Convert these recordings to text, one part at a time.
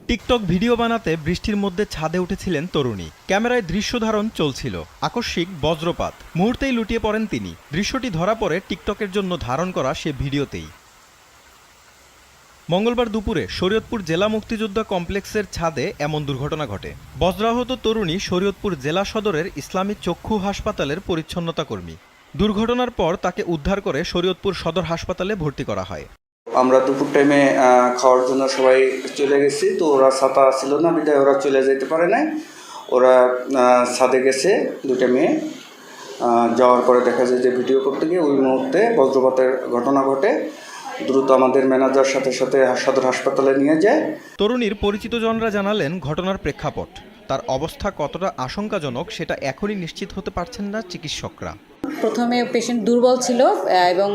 TikTok video বানাতে বৃষ্টির মধ্যে ছাদে উঠেছিলেন তরুণী। ক্যামেরায় দৃশ্য ধারণ চলছিল। আকস্মিক বজ্রপাত, মুহূর্তেই লুটিয়ে পড়েন তিনি। দৃশ্যটি ধরা পড়ে টিকটকের জন্য ধারণ করা সে ভিডিওতেই। মঙ্গলবার দুপুরে শরীয়তপুর জেলা মুক্তিযোদ্ধা কমপ্লেক্সের ছাদে এমন দুর্ঘটনা ঘটে। বজ্রাহত তরুণী শরীয়তপুর জেলা সদরের ইসলামী চক্ষু হাসপাতালের পরিচ্ছন্নতা কর্মী। দুর্ঘটনার পর তাকে উদ্ধার করে শরীয়তপুর সদর হাসপাতালে ভর্তি করা হয়। আমরা দুপুর টাইমে খাওয়ার জন্য সবাই চলে গেছি, তো ওরা ছাতা ছিল না বিধায় ওরা চলে যেতে পারে নাই। ওরা ছাদে গেছে দুটা মেয়ে, যাওয়ার পরে দেখা যায় যে ভিডিও করতে গিয়ে ওই মুহূর্তে বজ্রপাতের ঘটনা ঘটে। দ্রুত আমাদের ম্যানেজার সাথে সাথে সদর হাসপাতালে নিয়ে যায়। তরুণীর পরিচিতজনরা জানালেন ঘটনার প্রেক্ষাপট। তার অবস্থা কতটা আশঙ্কাজনক সেটা এখনই নিশ্চিত হতে পারছেন না চিকিৎসকরা। প্রথমে পেশেন্ট দুর্বল ছিল এবং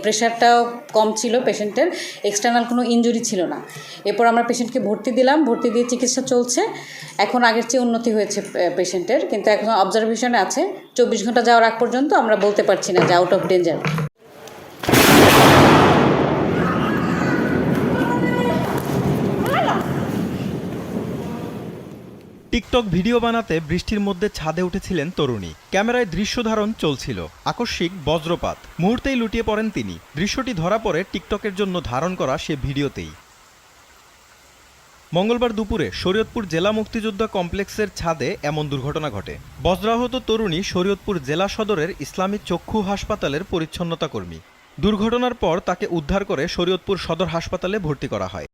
প্রেশারটাও কম ছিল পেশেন্টের, এক্সটার্নাল কোনো ইনজুরি ছিল না। এরপর আমরা পেশেন্টকে ভর্তি দিলাম, ভর্তি দিয়ে চিকিৎসা চলছে। এখন আগের চেয়ে উন্নতি হয়েছে পেশেন্টের, কিন্তু এখন অবজারভেশনে আছে। 24 ঘন্টা যাওয়ার আগ পর্যন্ত আমরা বলতে পারছি না যে out of danger. TikTok video বানাতে বৃষ্টির মধ্যে ছাদে উঠেছিলেন তরুণী। ক্যামেরায় দৃশ্য ধারণ চলছিল। আকস্মিক বজ্রপাত, মুহূর্তেই লুটিয়ে পড়েন তিনি। দৃশ্যটি ধরা পড়ে টিকটকের জন্য ধারণ করা সে ভিডিওতেই। মঙ্গলবার দুপুরে শরীয়তপুর জেলা মুক্তিযোদ্ধা কমপ্লেক্সের ছাদে এমন দুর্ঘটনা ঘটে। বজ্রাহত তরুণী শরীয়তপুর জেলা সদরের ইসলামী চক্ষু হাসপাতালের পরিচ্ছন্নতা কর্মী। দুর্ঘটনার পর তাকে উদ্ধার করে শরীয়তপুর সদর হাসপাতালে ভর্তি করা হয়।